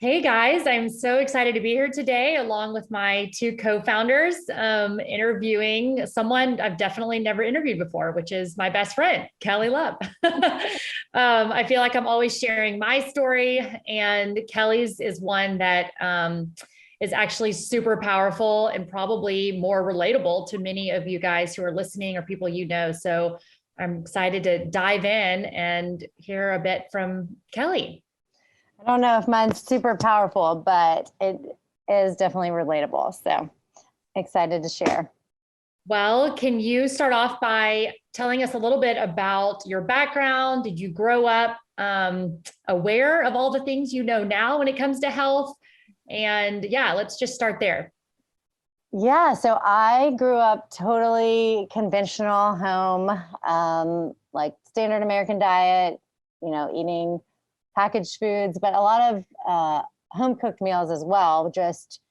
Hey guys, I'm so excited to be here today, along with my two co-founders, interviewing someone I've definitely never interviewed before, which is my best friend, Kelly Love. I feel like I'm always sharing my story, and Kelly's is one that is actually super powerful and probably more relatable to many of you guys who are listening or people you know. So I'm excited to dive in and hear a bit from Kelly. I don't know if mine's super powerful, but it is definitely relatable. So excited to share. Well, can you start off by telling us a little bit about your background? Did you grow up aware of all the things you know now when it comes to health? And yeah, let's just start there. Yeah, so I grew up totally conventional home, like standard American diet, eating packaged foods, but a lot of home cooked meals as well. Just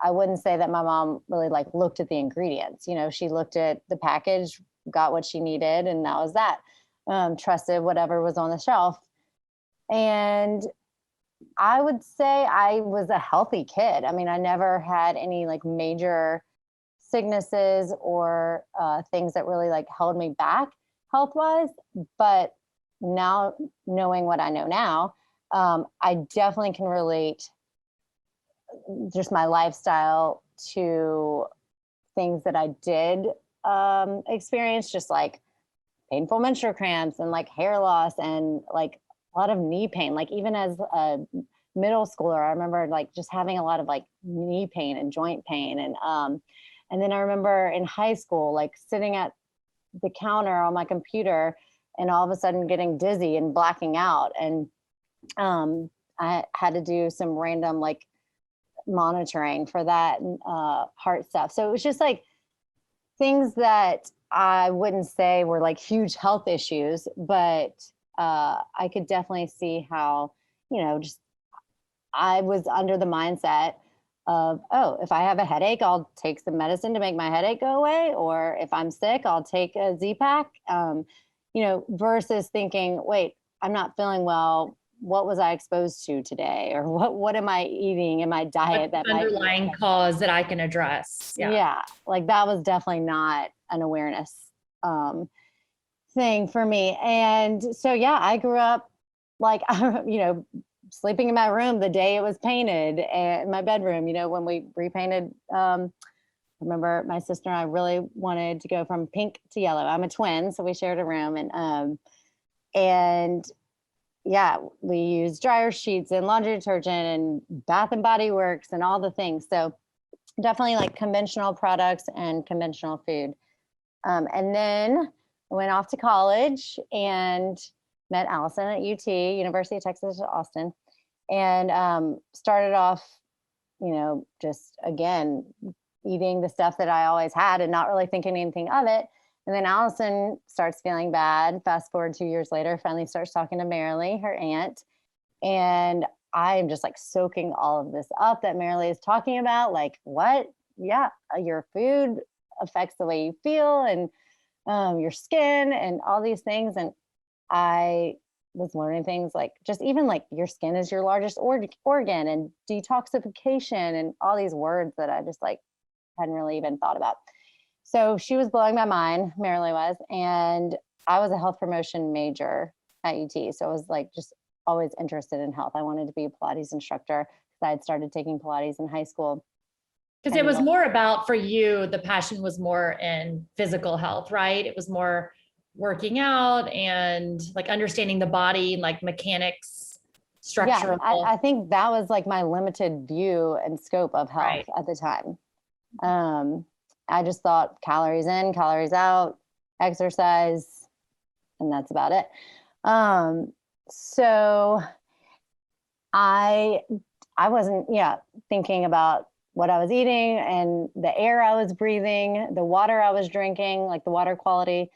I wouldn't say that my mom really like looked at the ingredients. She looked at the package, got what she needed, and that was that. Trusted whatever was on the shelf. And I would say I was a healthy kid. I mean, I never had any like major sicknesses or things that really like held me back health wise. But now, knowing what I know now, I definitely can relate just my lifestyle to things that I did experience, just like painful menstrual cramps and like hair loss and like a lot of knee pain. Like even as a middle schooler, I remember like just having a lot of like knee pain and joint pain. And then I remember in high school, like sitting at the counter on my computer and all of a sudden getting dizzy and blacking out. And I had to do some random like monitoring for that heart stuff. So it was just like things that I wouldn't say were like huge health issues, but I could definitely see how, just I was under the mindset of, oh, if I have a headache, I'll take some medicine to make my headache go away. Or if I'm sick, I'll take a Z-Pack, versus thinking, wait, I'm not feeling well. What was I exposed to today? Or what am I eating in my diet that might be Underlying cause that I can address. Yeah, like that was definitely not an awareness thing for me. And so, yeah, I grew up like, sleeping in my room the day it was painted and my bedroom, when we repainted. I remember my sister and I really wanted to go from pink to yellow. I'm a twin, so we shared a room and yeah, we used dryer sheets and laundry detergent and Bath and Body Works and all the things. So definitely like conventional products and conventional food. And then I went off to college and met Allison at UT, University of Texas at Austin, and started off, just again, eating the stuff that I always had and not really thinking anything of it. And then Allison starts feeling bad. Fast forward 2 years later, finally starts talking to Marilee, her aunt. And I am just like soaking all of this up that Marilee is talking about. Like, what? Yeah, your food affects the way you feel and your skin and all these things. And I was learning things like just even like your skin is your largest organ and detoxification and all these words that I just like hadn't really even thought about. So she was blowing my mind, Marilee was, and I was a health promotion major at UT. So I was like just always interested in health. I wanted to be a Pilates instructor because I had started taking Pilates in high school. Because it was more about, for you, the passion was more in physical health, right? It was more working out and like understanding the body, like mechanics, structural. Yeah, I think that was like my limited view and scope of health Right. at the time. I just thought calories in, calories out, exercise, and that's about it. So I wasn't, thinking about what I was eating and the air I was breathing, the water I was drinking, like the water quality,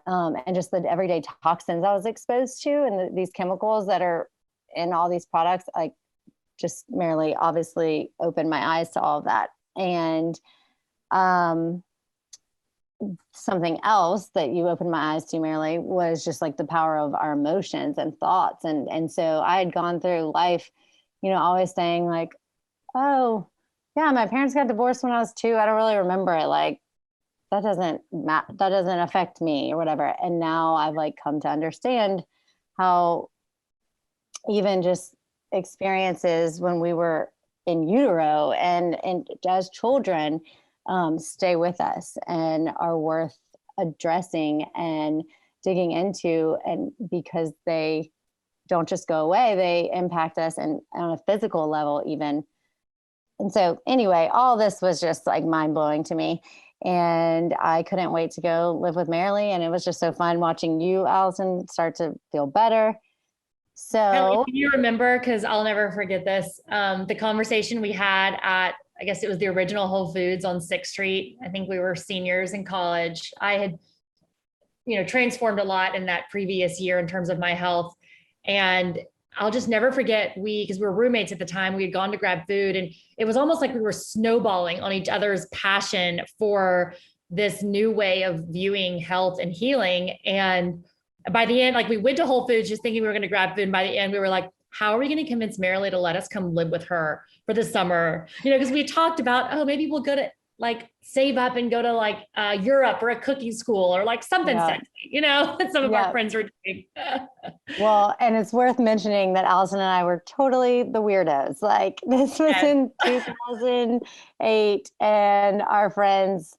and just the everyday toxins I was exposed to and these chemicals that are in all these products. Like just merely obviously opened my eyes to all of that. And something else that you opened my eyes to, Marilee, was just like the power of our emotions and thoughts. And so I had gone through life always saying like, oh, yeah, my parents got divorced when I was 2. I don't really remember it. Like, that doesn't affect me or whatever. And now I've like come to understand how even just experiences when we were in utero and as children stay with us and are worth addressing and digging into, and because they don't just go away, they impact us and on a physical level even. And so anyway, all this was just like mind-blowing to me, and I couldn't wait to go live with Marilee, and it was just so fun watching you, Allison, start to feel better. Kelly, So can you remember, because I'll never forget this, the conversation we had at, I guess it was the original Whole Foods on 6th Street. I think we were seniors in college. I had, transformed a lot in that previous year in terms of my health. And I'll just never forget, because we were roommates at the time, we had gone to grab food, and it was almost like we were snowballing on each other's passion for this new way of viewing health and healing. And by the end, like, we went to Whole Foods just thinking we were going to grab food. And by the end, we were like, how are we going to convince Marilee to let us come live with her for the summer? Because we talked about, oh, maybe we'll go to like save up and go to like Europe or a cooking school or like something sexy, that some of our friends are doing. Well, and it's worth mentioning that Allison and I were totally the weirdos. Like, this was in 2008, and our friends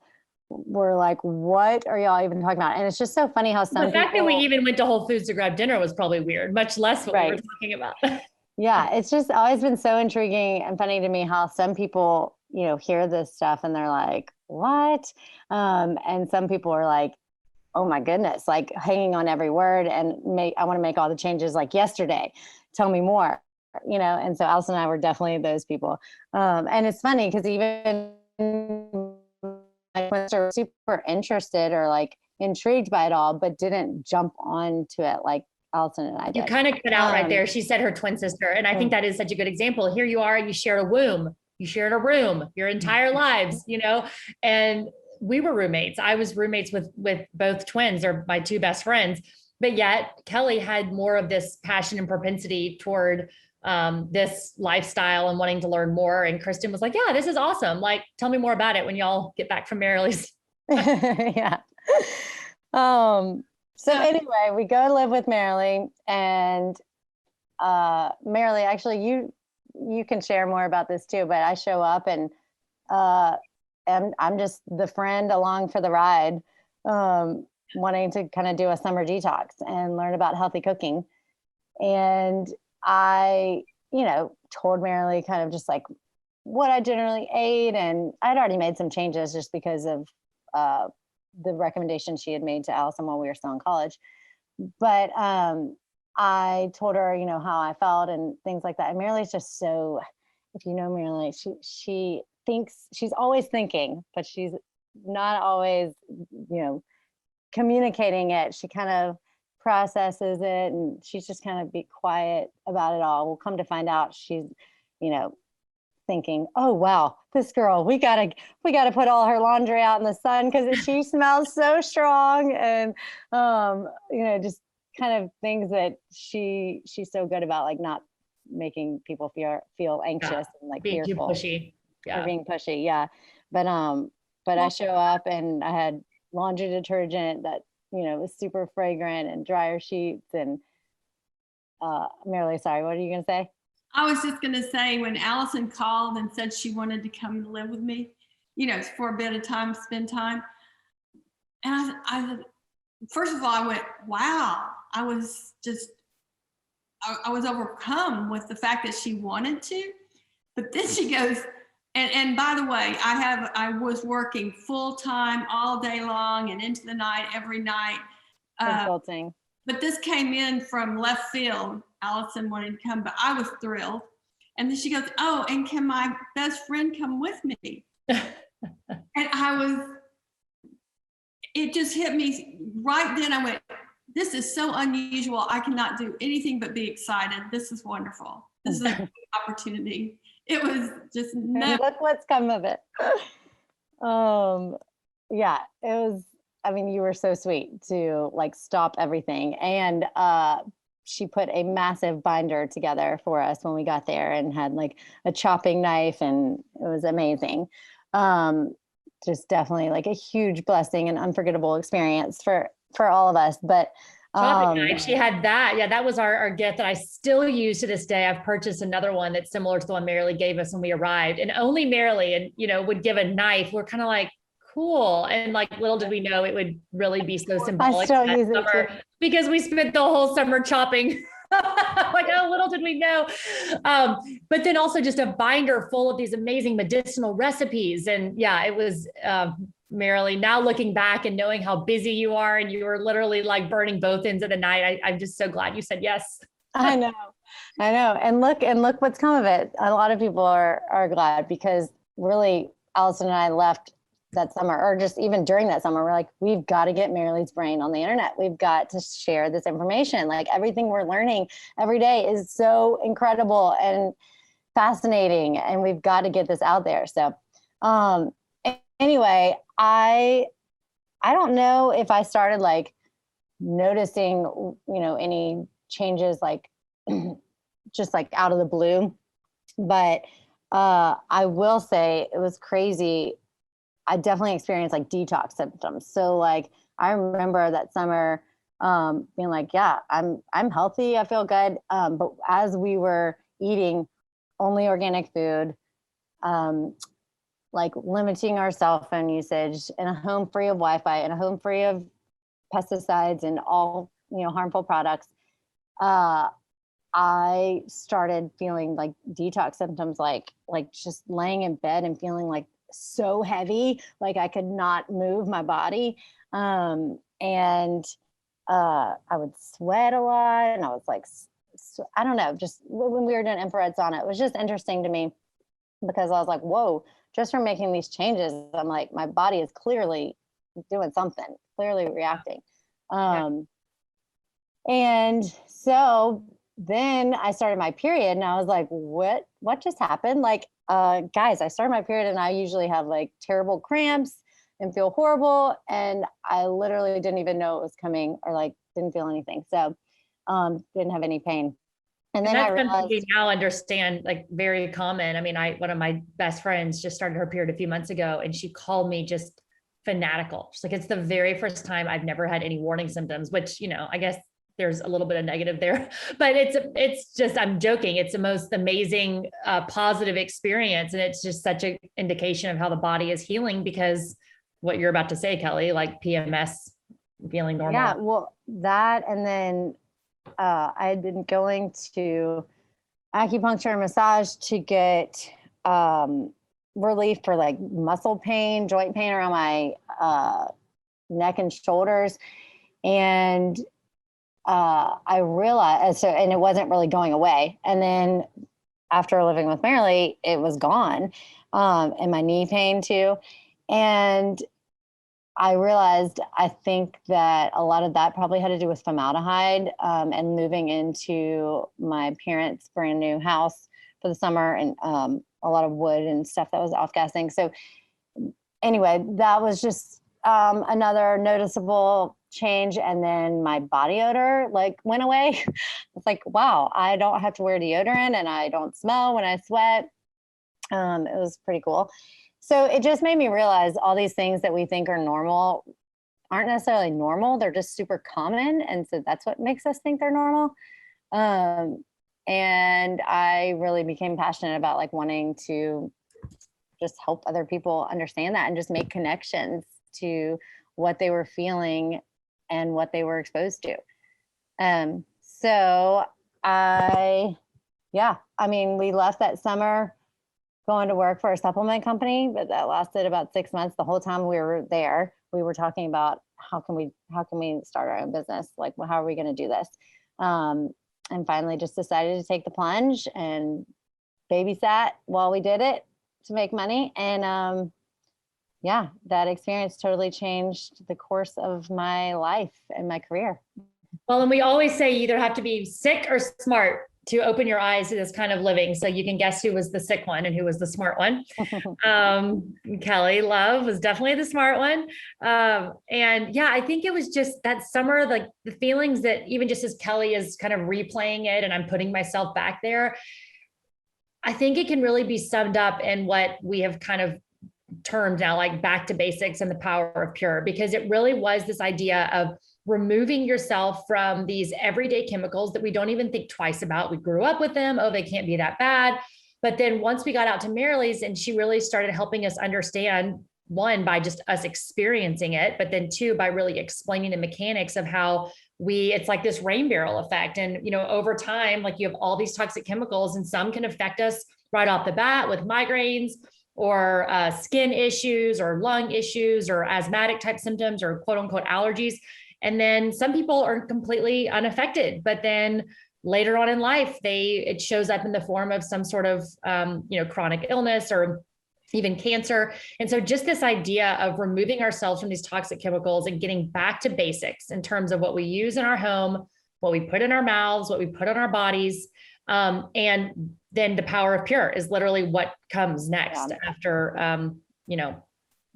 were like, what are y'all even talking about? And it's just so funny how some the fact that we even went to Whole Foods to grab dinner was probably weird, much less what we were talking about. Yeah, it's just always been so intriguing and funny to me how some people, hear this stuff and they're like, what? And some people are like, oh my goodness, like hanging on every word, and I want to make all the changes like yesterday. Tell me more, and so Allison and I were definitely those people. And it's funny because even my friends are super interested or like intrigued by it all, but didn't jump onto it like Allison and I did. You kind of cut out right there. She said her twin sister. And I think that is such a good example. Here you are, you shared a womb, you shared a room your entire lives, and we were roommates. I was roommates with both twins, or my 2 best friends, but yet Kelly had more of this passion and propensity toward this lifestyle and wanting to learn more. And Kristen was like, yeah, this is awesome. Like, tell me more about it when y'all get back from Marilee's. Yeah. So anyway, we go live with Marilee, and Marilee, actually, you can share more about this too, but I show up and I'm just the friend along for the ride, wanting to kind of do a summer detox and learn about healthy cooking. And I, told Marilee kind of just like what I generally ate, and I'd already made some changes just because of the recommendation she had made to Allison while we were still in college. But I told her, how I felt and things like that. And Marilee's just so, if you know Marilee, she thinks, she's always thinking, but she's not always, communicating it. She kind of processes it, and she's just kind of be quiet about it all. We'll come to find out she's, thinking, oh wow, this girl, we gotta put all her laundry out in the sun because she smells so strong, and just kind of things that she's so good about, like not making people feel anxious and like being fearful, too pushy, or being pushy, but I show up and I had laundry detergent that was super fragrant, and dryer sheets, and Marilee, sorry, what are you gonna say? I was just going to say, when Allison called and said she wanted to come live with me, for a bit of time, spend time. And I first of all, I went, wow. I was overcome with the fact that she wanted to. But then she goes, and by the way, I was working full time all day long and into the night, every night. Consulting. But this came in from left field. Allison wanted to come, but I was thrilled. And then she goes, oh, and can my best friend come with me? And it just hit me right then. I went, this is so unusual. I cannot do anything but be excited. This is wonderful. This is a great opportunity. It was just look what's come of it. Yeah, it was, I mean, you were so sweet to like stop everything and she put a massive binder together for us when we got there, and had like a chopping knife, and it was amazing. Just definitely like a huge blessing and unforgettable experience for all of us. But chopping knife. She had that. Yeah, that was our gift that I still use to this day. I've purchased another one that's similar to the one Marilee gave us when we arrived, and only Marilee, and would give a knife. We're kind of like, cool. And like, little did we know it would really be so symbolic I still that use it summer, too. because we spent the whole summer chopping. Like, oh, little did we know. But then also just a binder full of these amazing medicinal recipes. And yeah, it was, Marilee, now looking back and knowing how busy you are, and you were literally like burning both ends of the night. I'm just so glad you said yes. I know. And look what's come of it. A lot of people are glad, because really Allison and I left that summer, or just even during that summer, we're like, we've got to get Marilee's brain on the internet. We've got to share this information. Like, everything we're learning every day is so incredible and fascinating, and we've got to get this out there. So, anyway, I don't know if I started like noticing, any changes, like just like out of the blue, but I will say it was crazy. I definitely experienced like detox symptoms. So like, I remember that summer being like, yeah, I'm healthy, I feel good. But as we were eating only organic food, like limiting our cell phone usage, in a home free of Wi-Fi, in a home free of pesticides and all, harmful products, I started feeling like detox symptoms, like just laying in bed and feeling like so heavy, like I could not move my body. And I would sweat a lot, and I was like, I don't know, just when we were doing infrared sauna, it was just interesting to me, because I was like, whoa, just from making these changes, I'm like, my body is clearly doing something, clearly reacting. And so then I started my period, and I was like, what just happened? Like, guys, I started my period, and I usually have like terrible cramps and feel horrible. And I literally didn't even know it was coming, or like didn't feel anything. So, didn't have any pain. And then I realized, we now understand, like, very common. I mean, one of my best friends just started her period a few months ago, and she called me just fanatical. She's like, it's the very first time I've never had any warning symptoms, which, I guess there's a little bit of negative there, but it's just, I'm joking. It's the most amazing, positive experience. And it's just such an indication of how the body is healing, because what you're about to say, Kelly, like PMS, feeling normal. Yeah, well, that, and then I had been going to acupuncture and massage to get relief for like muscle pain, joint pain around my neck and shoulders. And I realized, and it wasn't really going away. And then after living with Marilee, it was gone. And my knee pain too. And I realized, I think that a lot of that probably had to do with formaldehyde, and moving into my parents' brand new house for the summer, and a lot of wood and stuff that was off-gassing. So anyway, that was just another noticeable change. And then my body odor like went away. It's like, wow, I don't have to wear deodorant, and I don't smell when I sweat. It was pretty cool. So it just made me realize all these things that we think are normal aren't necessarily normal. They're just super common. And so that's what makes us think they're normal. And I really became passionate about like wanting to just help other people understand that, and just make connections to what they were feeling and what they were exposed to. So we left that summer going to work for a supplement company, but that lasted about 6 months. The whole time we were there, we were talking about how can we start our own business? Like, well, how are we going to do this? And finally just decided to take the plunge and babysat while we did it to make money. And that experience totally changed the course of my life and my career. Well, and we always say you either have to be sick or smart to open your eyes to this kind of living. So you can guess who was the sick one and who was the smart one. Kelly Love was definitely the smart one. And yeah, I think it was just that summer, like the feelings that even just as Kelly is kind of replaying it and I'm putting myself back there, I think it can really be summed up in what we have kind of termed now, like back to basics and the power of pure, because it really was this idea of removing yourself from these everyday chemicals that we don't even think twice about. We grew up with them. Oh, they can't be that bad. But then once we got out to Marilee's and she really started helping us understand, one, by just us experiencing it, but then two, by really explaining the mechanics of how it's like this rain barrel effect. And, you know, over time, like you have all these toxic chemicals and some can affect us right off the bat with migraines or skin issues or lung issues or asthmatic type symptoms or quote unquote allergies. And then some people are completely unaffected, but then later on in life, it shows up in the form of some sort of, chronic illness or even cancer. And so just this idea of removing ourselves from these toxic chemicals and getting back to basics in terms of what we use in our home, what we put in our mouths, what we put on our bodies. And then the power of pure is literally what comes next after,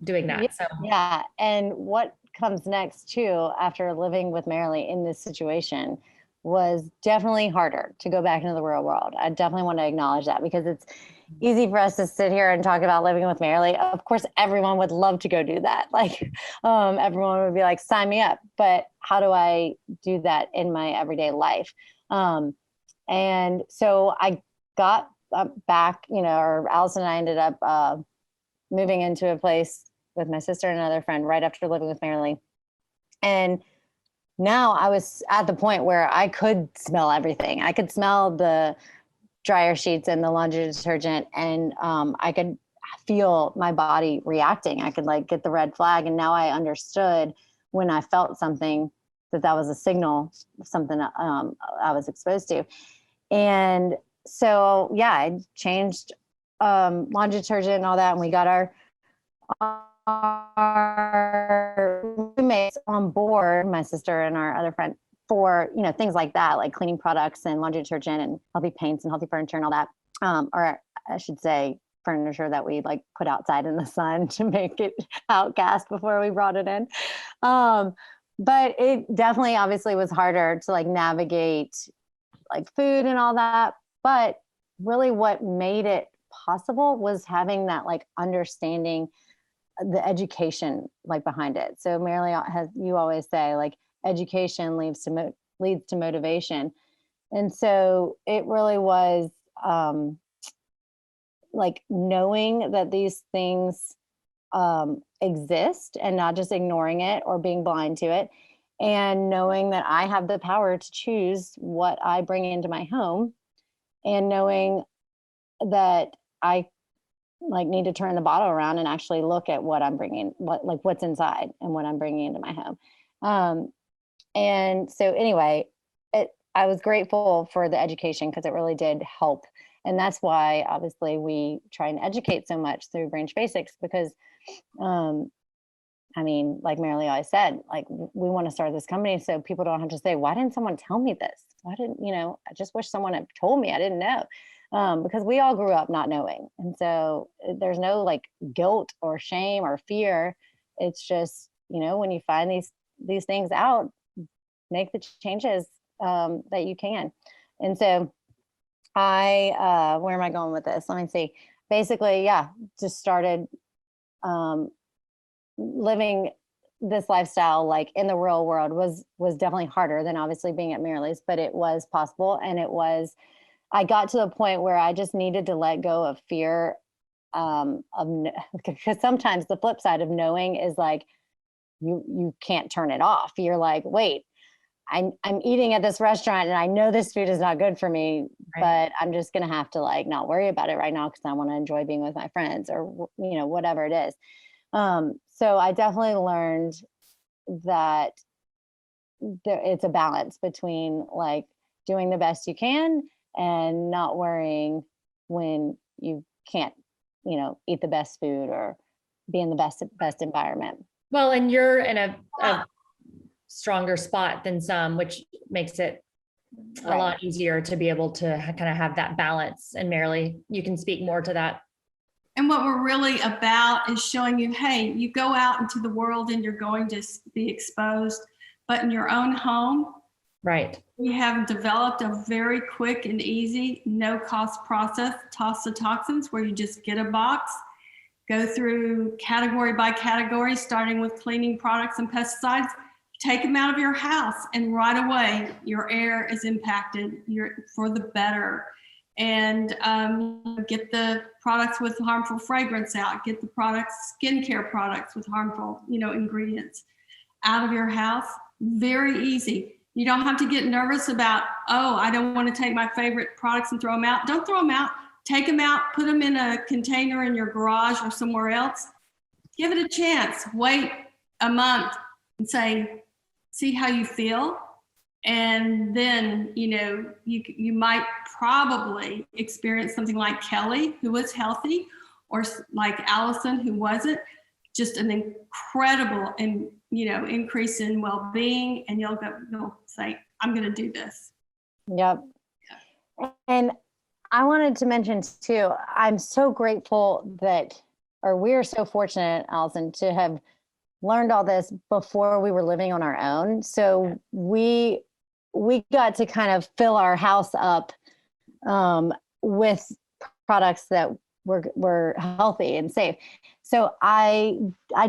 doing that. So yeah. And what comes next too, after living with Marilee in this situation, was definitely harder to go back into the real world. I definitely want to acknowledge that, because it's easy for us to sit here and talk about living with Marilee. Of course, everyone would love to go do that. Like, everyone would be like, sign me up. But how do I do that in my everyday life? And so I got back, or Allison and I ended up moving into a place with my sister and another friend right after living with Marilee. And now I was at the point where I could smell everything. I could smell the dryer sheets and the laundry detergent, and I could feel my body reacting. I could like get the red flag. And now I understood when I felt something that was a signal, something I was exposed to. And so, yeah, I changed laundry detergent and all that. And we got our roommates on board, my sister and our other friend, for, things like that, like cleaning products and laundry detergent and healthy paints and healthy furniture and all that. Or I should say furniture that we like put outside in the sun to make it outcast before we brought it in. But it definitely obviously was harder to like navigate like food and all that. But really what made it possible was having that like understanding, the education like behind it. So Marilee, you always say like education leads to motivation. And so it really was like knowing that these things exist and not just ignoring it or being blind to it, and knowing that I have the power to choose what I bring into my home, and knowing that I like need to turn the bottle around and actually look at what I'm bringing, what's inside and what I'm bringing into my home. And so anyway, I was grateful for the education because it really did help. And that's why obviously we try and educate so much through Branch Basics, because I mean, like Marilee always said, like we want to start this company so people don't have to say, why didn't someone tell me this? Why didn't, I just wish someone had told me, I didn't know. Because we all grew up not knowing. And so there's no like guilt or shame or fear. It's just, when you find these things out, make the changes that you can. And so where am I going with this? Let me see. Basically, yeah, just started living this lifestyle like in the real world was definitely harder than obviously being at Marilee's, but it was possible. And I got to the point where I just needed to let go of fear because sometimes the flip side of knowing is like, you can't turn it off. You're like, wait, I'm eating at this restaurant and I know this food is not good for me, right, but I'm just going to have to like not worry about it right now because I want to enjoy being with my friends or, whatever it is. So I definitely learned that it's a balance between like doing the best you can and not worrying when you can't, eat the best food or be in the best environment. Well, and you're in a stronger spot than some, which makes it a lot easier to be able to kind of have that balance. And Marilee, you can speak more to that. And what we're really about is showing you, hey, you go out into the world and you're going to be exposed, but in your own home, right? We have developed a very quick and easy, no cost process, toss the toxins, where you just get a box, go through category by category, starting with cleaning products and pesticides, take them out of your house, and right away, your air is impacted for the better. And get the products with harmful fragrance out, get the skincare products with harmful, ingredients out of your house. Very easy. You don't have to get nervous about, oh, I don't want to take my favorite products and throw them out. Don't throw them out. Take them out, put them in a container in your garage or somewhere else. Give it a chance. Wait a month and see how you feel. And then, you might probably experience something like Kelly, who was healthy, or like Allison, who wasn't. Just an incredible increase in well-being, and you'll say, I'm going to do this. Yep. And I wanted to mention too, I'm so grateful we're so fortunate, Allison, to have learned all this before we were living on our own. So we got to kind of fill our house up with products that were healthy and safe. So I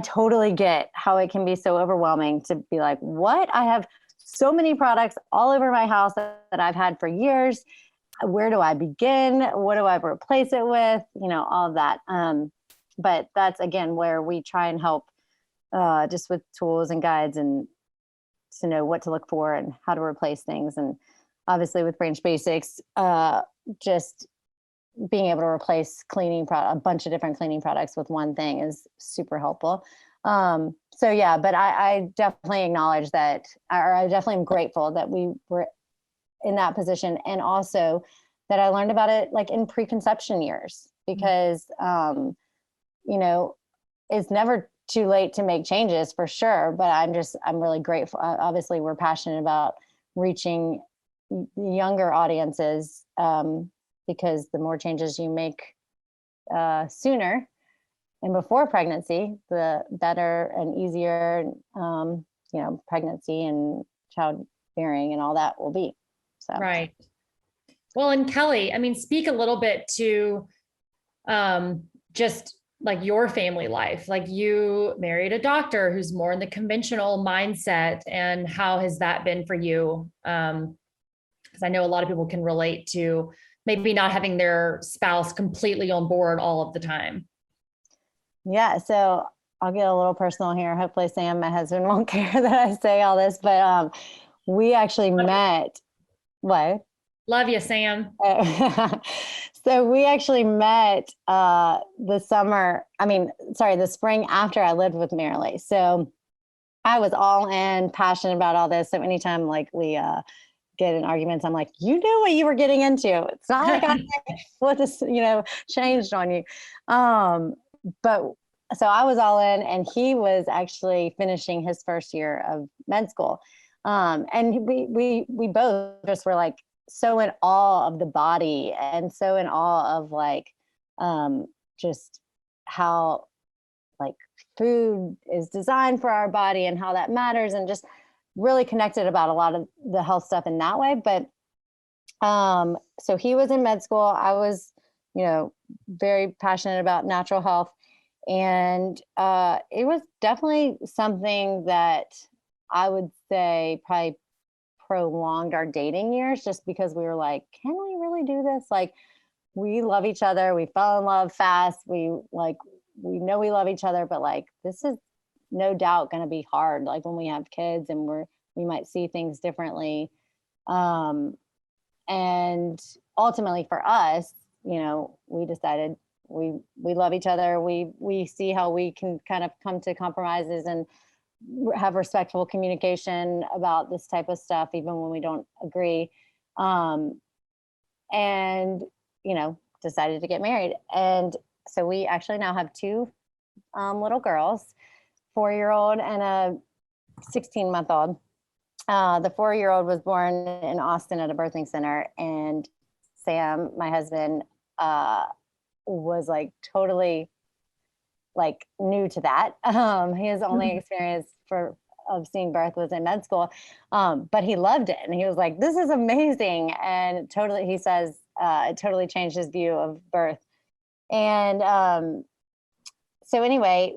totally get how it can be so overwhelming to be like, what? I have so many products all over my house that I've had for years. Where do I begin? What do I replace it with? All of that. But that's, again, where we try and help just with tools and guides and to know what to look for and how to replace things. And obviously with Branch Basics, just being able to replace a bunch of different cleaning products with one thing is super helpful. So yeah, but I definitely acknowledge that, or I definitely am grateful that we were in that position. And also that I learned about it like in preconception years, because, it's never too late to make changes for sure. But I'm really grateful. Obviously we're passionate about reaching younger audiences, because the more changes you make sooner and before pregnancy, the better and easier, pregnancy and childbearing and all that will be. So. Right. Well, and Kelly, speak a little bit to just like your family life. Like, you married a doctor who's more in the conventional mindset, and how has that been for you? Because I know a lot of people can relate to maybe not having their spouse completely on board all of the time. Yeah. So I'll get a little personal here. Hopefully Sam, my husband, won't care that I say all this, but we actually met. What? Love you, Sam. So we actually met the spring after I lived with Marilee. So I was all in, passionate about all this. So anytime like we get in arguments, I'm like, you knew what you were getting into. It's not like I what this, changed on you. But so I was all in, and he was actually finishing his first year of med school. And we both just were like so in awe of the body, and so in awe of like just how like food is designed for our body and how that matters, and just really connected about a lot of the health stuff in that way. But so he was in med school. I was, very passionate about natural health. And it was definitely something that I would say probably prolonged our dating years, just because we were like, can we really do this? Like, we love each other. We fell in love fast. We know we love each other, but like, this is no doubt going to be hard. Like when we have kids and we might see things differently. And ultimately for us, we decided we love each other. We see how we can kind of come to compromises and have respectful communication about this type of stuff, even when we don't agree. And, decided to get married. And so we actually now have two little girls, 4-year-old and a 16-month-old. The 4-year-old was born in Austin at a birthing center, and Sam, my husband, was like totally like new to that. His only experience of seeing birth was in med school, but he loved it, and he was like, "This is amazing!" And totally, he says, it totally changed his view of birth. And so anyway,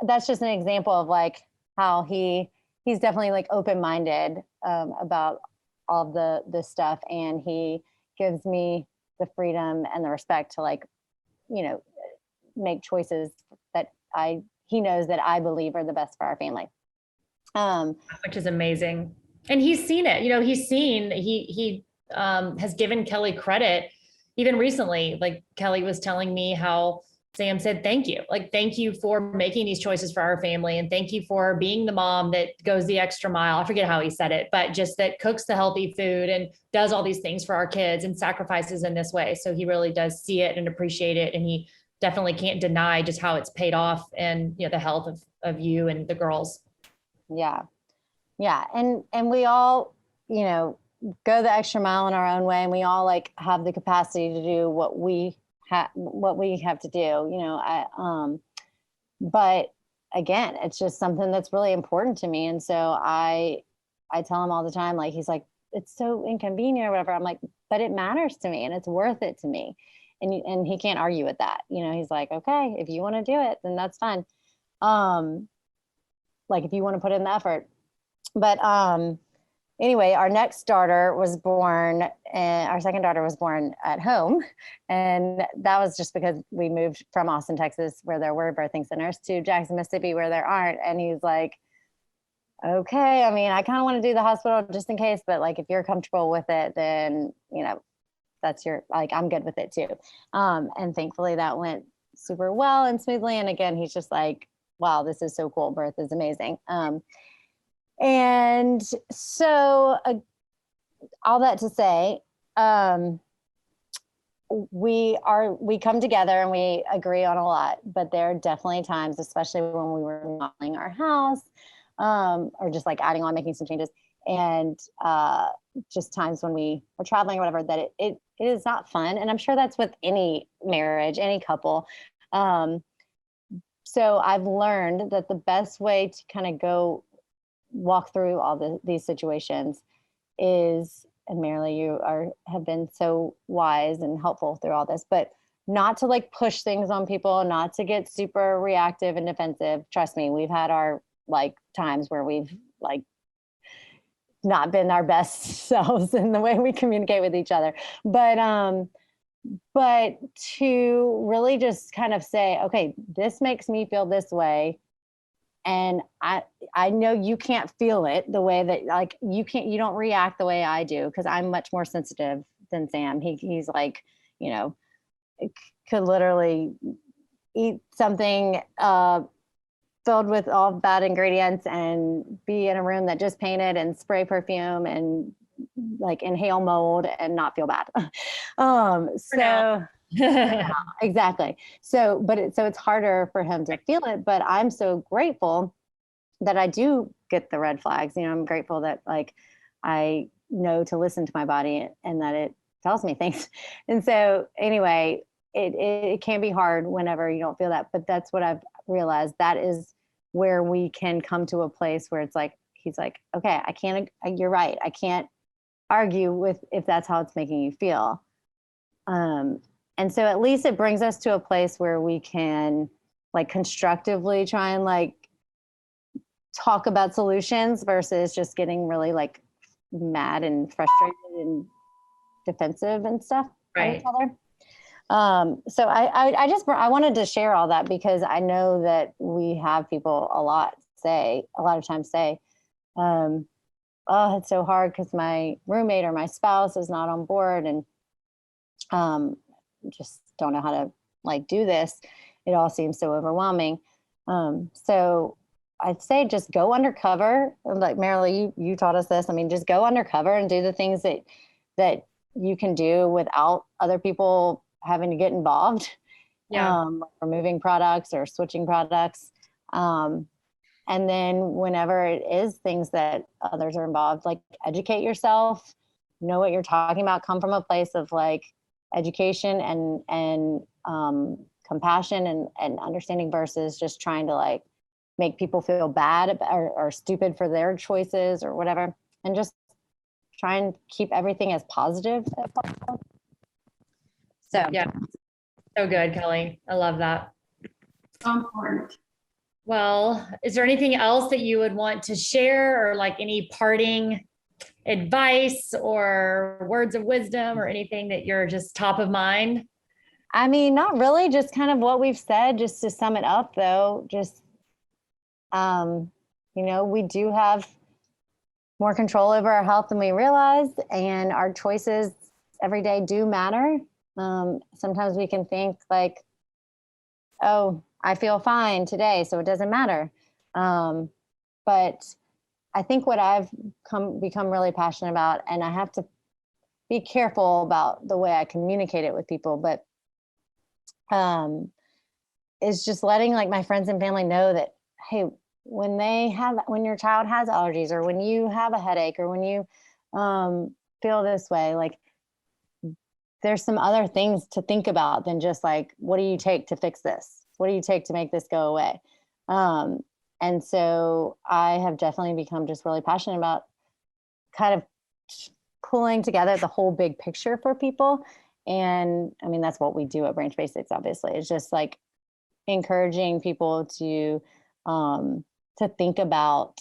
that's just an example of like how he's definitely like open-minded about all this stuff, and he gives me the freedom and the respect to like, make choices that he knows that I believe are the best for our family. Which is amazing. And he's seen it, he has given Kelly credit even recently. Like Kelly was telling me how Sam said, thank you. Like, thank you for making these choices for our family. And thank you for being the mom that goes the extra mile. I forget how he said it, but just that cooks the healthy food and does all these things for our kids and sacrifices in this way. So he really does see it and appreciate it. And he definitely can't deny just how it's paid off and, the health of you and the girls. Yeah. Yeah. And we all, go the extra mile in our own way. And we all like have the capacity to do what we have to do, but again, it's just something that's really important to me. And so I tell him all the time, like, he's like, it's so inconvenient or whatever. I'm like, but it matters to me and it's worth it to me. And he can't argue with that. He's like, okay, if you want to do it, then that's fine. Like if you want to put in the effort, but, anyway, our next daughter was born, and our second daughter was born at home. And that was just because we moved from Austin, Texas, where there were birthing centers, to Jackson, Mississippi, where there aren't. And he's like, okay, I mean, I kind of want to do the hospital just in case, but like, if you're comfortable with it, then, that's I'm good with it too. And thankfully that went super well and smoothly. And again, he's just like, wow, this is so cool. Birth is amazing. And so all that to say, we come together and we agree on a lot, but there are definitely times, especially when we were remodeling our house, or just like adding on, making some changes, and just times when we were traveling or whatever, that it is not fun. And I'm sure that's with any marriage, any couple. So I've learned that the best way to kind of walk through all these situations is, and Marilee, you have been so wise and helpful through all this, but not to like push things on people, not to get super reactive and defensive. Trust me, we've had our like times where we've like not been our best selves in the way we communicate with each other, but to really just kind of say, okay, this makes me feel this way. And I know you can't feel it the way that like you don't react the way I do, because I'm much more sensitive than Sam. He's like, could literally eat something filled with all bad ingredients and be in a room that just painted and spray perfume and like inhale mold and not feel bad. Yeah, exactly. So it's harder for him to feel it, but I'm so grateful that I do get the red flags. I'm grateful that like I know to listen to my body and that it tells me things. And so anyway, it can be hard whenever you don't feel that, but that's what I've realized. That is where we can come to a place where it's like, he's like, okay, you're right. I can't argue with if that's how it's making you feel. And so at least it brings us to a place where we can like constructively try and like talk about solutions versus just getting really like mad and frustrated and defensive and stuff at each other. So I wanted to share all that because I know that we have people a lot of times say, oh, it's so hard because my roommate or my spouse is not on board and just don't know how to like do this. It all seems so overwhelming. So I'd say just go undercover. Like Marilee, you taught us this. I mean, just go undercover and do the things that you can do without other people having to get involved. Removing products or switching products. And then whenever it is things that others are involved, like educate yourself, know what you're talking about, come from a place of like education and compassion and understanding versus just trying to like make people feel bad or stupid for their choices or whatever. And just try and keep everything as positive as possible. So Yeah. So good, Kelly. I love that. So important. Well, is there anything else that you would want to share, or like any parting advice or words of wisdom or anything that you're just top of mind? I mean, not really, just kind of what we've said, just to sum it up though, just, we do have more control over our health than we realize, and our choices every day do matter. Sometimes we can think like, oh, I feel fine today, so it doesn't matter. But I think what I've become really passionate about, and I have to be careful about the way I communicate it with people, but is just letting like my friends and family know that, hey, when your child has allergies, or when you have a headache, or when you feel this way, like there's some other things to think about than just like, what do you take to fix this? What do you take to make this go away? And so I have definitely become just really passionate about kind of pulling together the whole big picture for people. And I mean, that's what we do at Branch Basics, obviously. It's just like encouraging people to think about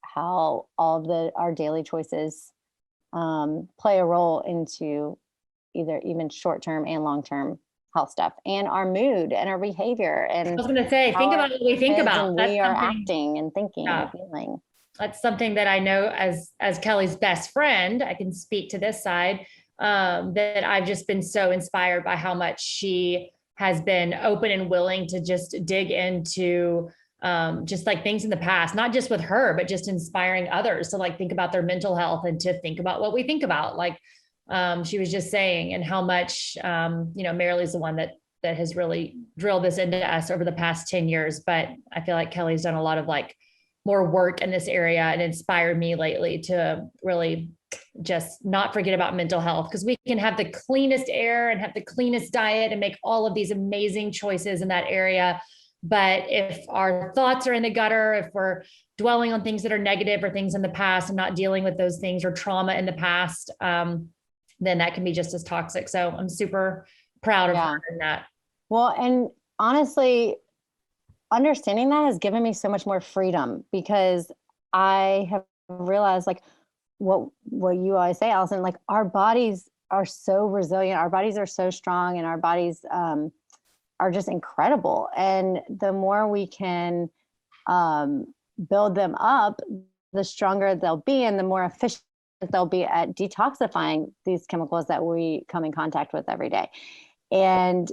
how all of our daily choices play a role into either even short-term and long-term health stuff, and our mood and our behavior. And I was going to say, think about what we think about. And we are acting and thinking and feeling. That's something that I know as Kelly's best friend, I can speak to this side, that I've just been so inspired by how much she has been open and willing to just dig into just like things in the past, not just with her, but just inspiring others to like think about their mental health and to think about what we think about. Like she was just saying, and how much, Marilee's the one that has really drilled this into us over the past 10 years. But I feel like Kelly's done a lot of like more work in this area and inspired me lately to really just not forget about mental health, because we can have the cleanest air and have the cleanest diet and make all of these amazing choices in that area. But if our thoughts are in the gutter, if we're dwelling on things that are negative or things in the past and not dealing with those things or trauma in the past, then that can be just as toxic. So I'm super proud of her in that. Well, and honestly, understanding that has given me so much more freedom, because I have realized like what you always say, Allison, like our bodies are so resilient, our bodies are so strong, and our bodies are just incredible. And the more we can build them up, the stronger they'll be, and the more efficient they'll be at detoxifying these chemicals that we come in contact with every day. And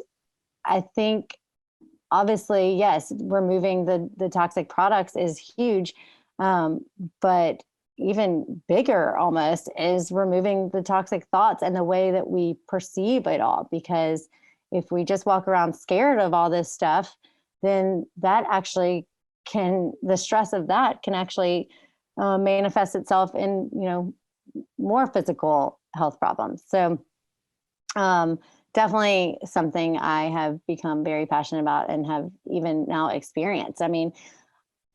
I think obviously, yes, removing the toxic products is huge. But even bigger almost is removing the toxic thoughts and the way that we perceive it all. Because if we just walk around scared of all this stuff, then that actually the stress of that can actually manifest itself in, more physical health problems. So definitely something I have become very passionate about and have even now experienced. I mean,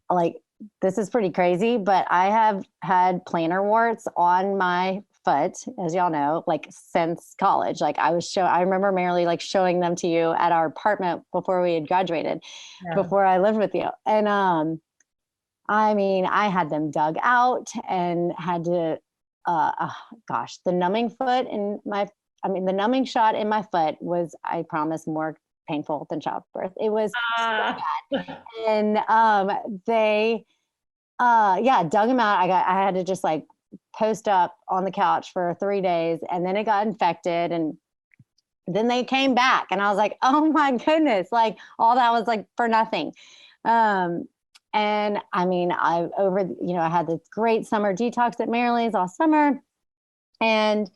like, this is pretty crazy, but I have had plantar warts on my foot, as y'all know, like since college. Like I remember Marilee like showing them to you at our apartment before we had graduated, before I lived with you. And I mean, I had them dug out and had to, the numbing the numbing shot in my foot was, I promise, more painful than childbirth. It was so bad. And they dug him out. I had to just like post up on the couch for 3 days, and then it got infected, and then they came back, and I was like, oh my goodness, like all that was like for nothing. And I mean, I had this great summer detox at Marilee's all summer, and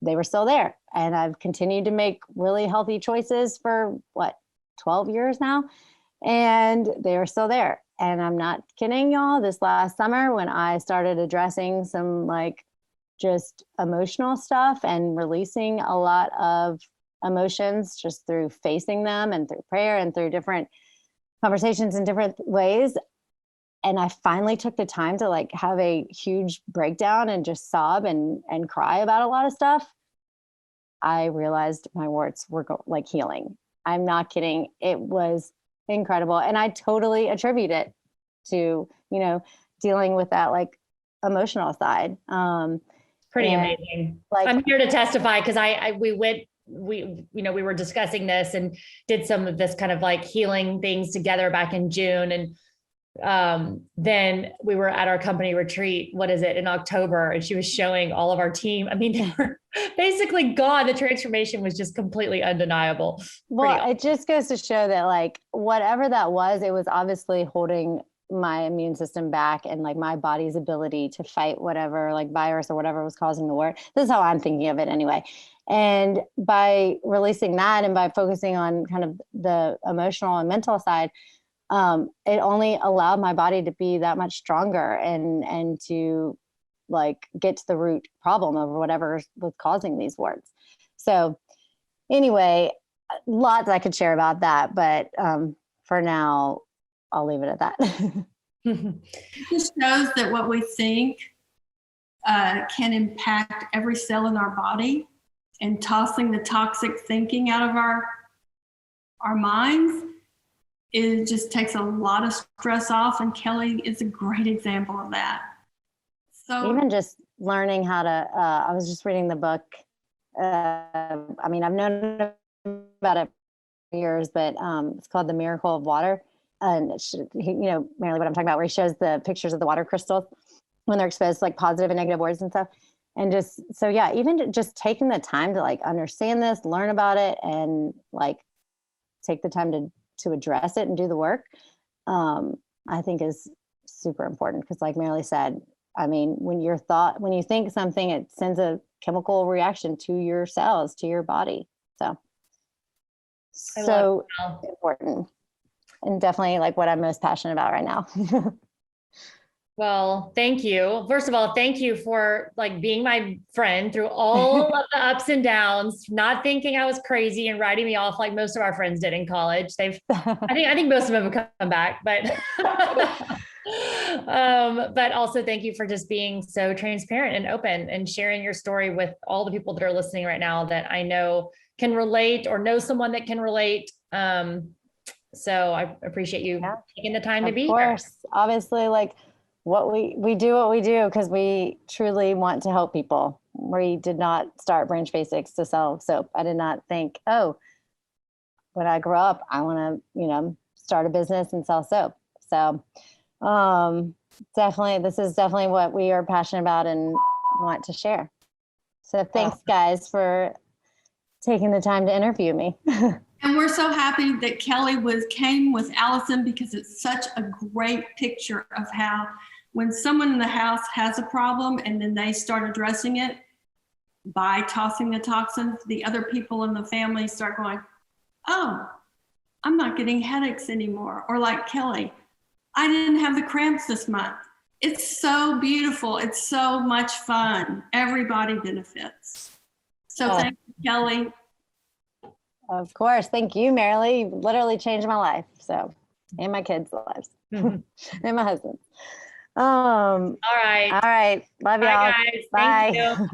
they were still there. And I've continued to make really healthy choices for 12 years now. and they were still there. And I'm not kidding y'all, this last summer when I started addressing some like just emotional stuff and releasing a lot of emotions just through facing them and through prayer and through different conversations in different ways. And I finally took the time to like have a huge breakdown and just sob and cry about a lot of stuff. I realized my warts were like healing. I'm not kidding. It was incredible. And I totally attribute it to, dealing with that like emotional side. Pretty amazing. Like, I'm here to testify because we were discussing this and did some of this kind of like healing things together back in June. And then we were at our company retreat, in October, and she was showing all of our team. I mean, they were basically gone. The transformation was just completely undeniable. Well, it just goes to show that like, whatever that was, it was obviously holding my immune system back and like my body's ability to fight whatever like virus or whatever was causing the wart. This is how I'm thinking of it anyway. And by releasing that and by focusing on kind of the emotional and mental side, it only allowed my body to be that much stronger and to like get to the root problem of whatever was causing these warts. So anyway, lots I could share about that, but for now, I'll leave it at that. It just shows that what we think can impact every cell in our body, and tossing the toxic thinking out of our minds, it just takes a lot of stress off. And Kelly is a great example of that. So even just learning how to, I was just reading the book. I mean, I've known about it for years, but it's called The Miracle of Water. And Marilee, what I'm talking about, where he shows the pictures of the water crystals when they're exposed to like positive and negative words and stuff. And just, so yeah, even just taking the time to like understand this, learn about it, and like take the time to address it and do the work, I think is super important. Because like Marilee said, I mean, when you think something, it sends a chemical reaction to your cells, to your body. So important. And definitely like what I'm most passionate about right now. Well, thank you. First of all, thank you for like being my friend through all of the ups and downs, not thinking I was crazy and writing me off like most of our friends did in college. I think most of them have come back, but also thank you for just being so transparent and open and sharing your story with all the people that are listening right now that I know can relate or know someone that can relate. So I appreciate you taking the time to be here. Of course, obviously, like we do because we truly want to help people. We did not start Branch Basics to sell soap. I did not think, when I grow up, I want to, start a business and sell soap. So this is definitely what we are passionate about and want to share. So thanks guys for taking the time to interview me. And we're so happy that Kelly came with Allison, because it's such a great picture of how when someone in the house has a problem and then they start addressing it by tossing the toxins, the other people in the family start going, oh, I'm not getting headaches anymore. Or like Kelly, I didn't have the cramps this month. It's so beautiful. It's so much fun. Everybody benefits. So thank you, Kelly. Of course. Thank you, Marilee. You literally changed my life. So, and my kids' lives and my husband. All right. Love y'all. Bye, guys. Bye. Thank you.